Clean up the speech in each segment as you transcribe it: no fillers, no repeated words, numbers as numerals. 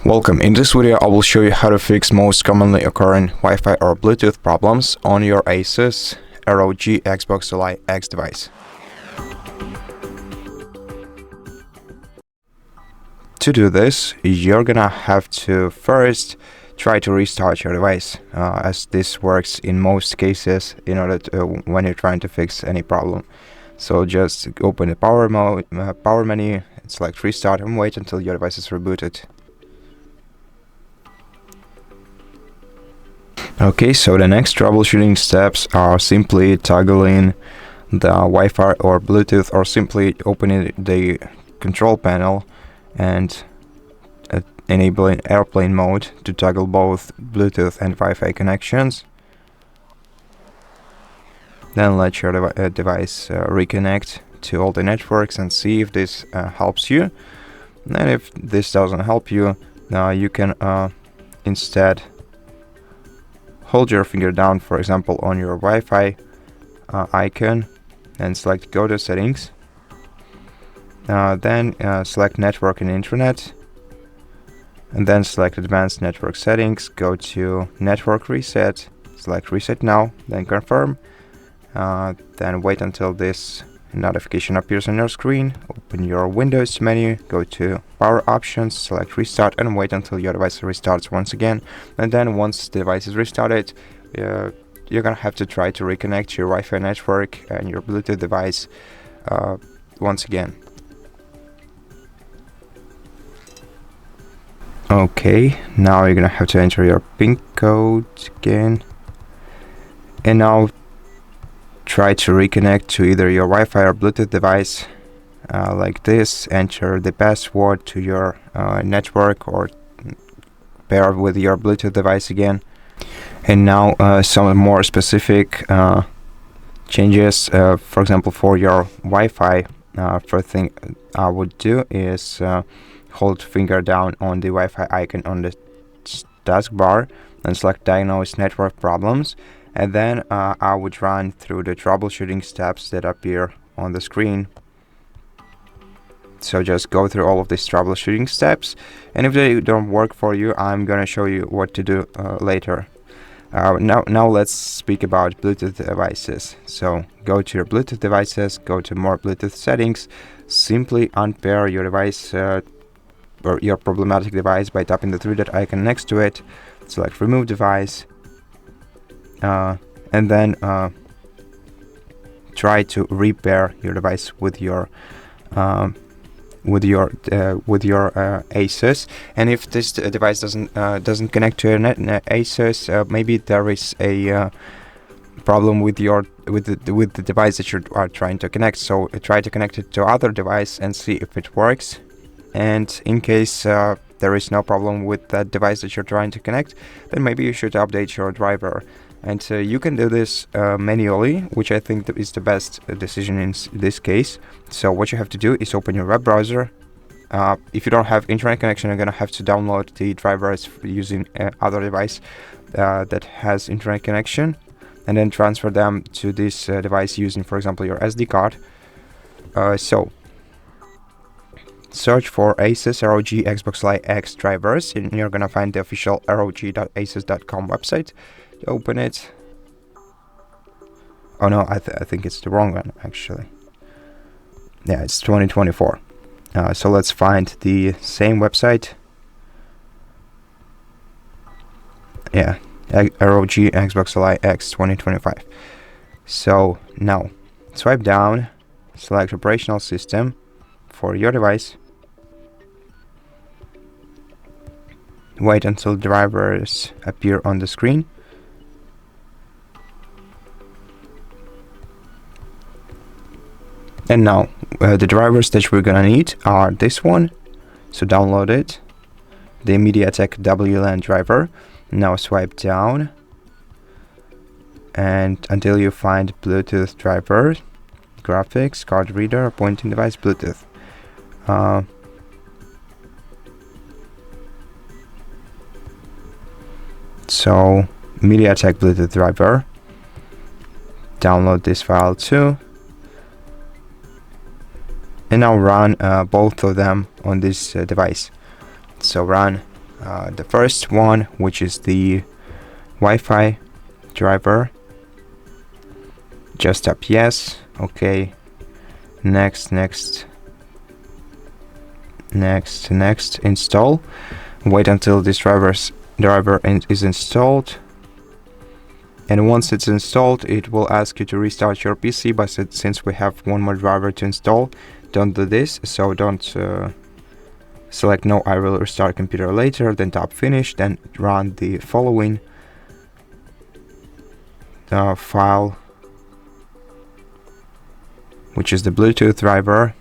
Welcome. In this video I will show you how to fix most commonly occurring Wi-Fi or Bluetooth problems on your ASUS ROG Xbox Li X device. To do this, you're gonna have to first try to restart your device, as this works in most cases in order to, when you're trying to fix any problem. So just open the power menu, select restart and wait until your device is rebooted. Okay, so the next troubleshooting steps are simply toggling the Wi-Fi or Bluetooth, or simply opening the control panel and enabling airplane mode to toggle both Bluetooth and Wi-Fi connections. Then let your device reconnect to all the networks and see if this helps you. And if this doesn't help you, you can instead hold your finger down, for example, on your Wi-Fi icon and select Go to Settings. Then select Network and Internet, and then select Advanced Network Settings. Go to Network Reset, select Reset Now, then Confirm. Then wait until this notification appears on your screen. Open your Windows menu, go to Power Options, select Restart, and wait until your device restarts once again. And then once the device is restarted, you're gonna have to try to reconnect your Wi-Fi network and your Bluetooth device once again. Okay, now you're gonna have to enter your PIN code again, and now try to reconnect to either your Wi-Fi or Bluetooth device like this. Enter the password to your network, or pair with your Bluetooth device again. And now some more specific changes. For example, for your Wi-Fi, first thing I would do is hold finger down on the Wi-Fi icon on the taskbar and select Diagnose Network Problems. And then I would run through the troubleshooting steps that appear on the screen. So just go through all of these troubleshooting steps, and if they don't work for you, I'm gonna show you what to do later. Now let's speak about Bluetooth devices. So go to your Bluetooth devices, go to More Bluetooth Settings, simply unpair your device or your problematic device by tapping the three-dot icon next to it. Select Remove Device. And then try to repair your device with your ASUS. And if this device doesn't connect to your ASUS, maybe there is a problem with the device that you are trying to connect. So try to connect it to other device and see if it works. And in case there is no problem with that device that you're trying to connect, then maybe you should update your driver. And you can do this manually, which I think is the best decision in this case. So what you have to do is open your web browser. If you don't have internet connection, you're gonna have to download the drivers using other device that has internet connection, and then transfer them to this device using, for example, your SD card. So search for ASUS ROG Xbox Li X drivers, and you're gonna find the official rog.asus.com website. Open it. Oh no, I think it's the wrong one actually. Yeah, it's 2024. So let's find the same website. Yeah, ROG Xbox Li X 2025. So now swipe down, select operational system for your device. Wait until drivers appear on the screen. And now the drivers that we're gonna need are this one, so download it, the MediaTek WLAN driver. Now swipe down and until you find Bluetooth driver, graphics, card reader, pointing device, Bluetooth. So MediaTek Bluetooth driver, download this file too. And now run both of them on this device. So run the first one, which is the Wi-Fi driver. Just tap yes. Okay. Next. Install. Wait until this driver is installed. And once it's installed, it will ask you to restart your PC, but since we have one more driver to install, don't do this. So don't select no, I will restart computer later, then tap finish, then run the following file, which is the Bluetooth driver,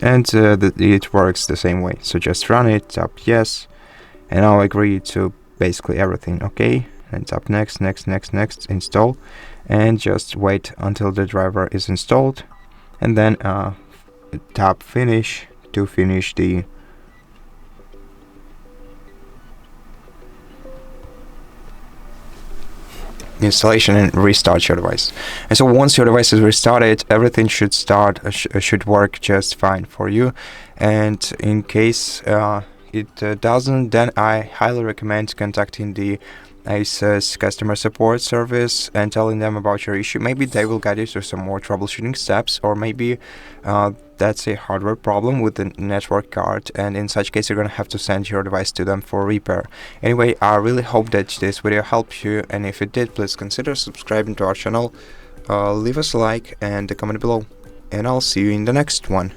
and it works the same way. So just run it, tap yes, and I'll agree to basically everything. Okay, and tap next, install, and just wait until the driver is installed, and then tap finish to finish the installation and restart your device. And so once your device is restarted, everything should should work just fine for you. And in case it doesn't, then I highly recommend contacting the ASUS customer support service and telling them about your issue. Maybe they will guide you through some more troubleshooting steps, or maybe that's a hardware problem with the network card, and in such case you're gonna have to send your device to them for repair. Anyway, I really hope that this video helped you, and if it did, please consider subscribing to our channel, leave us a like and a comment below, and I'll see you in the next one.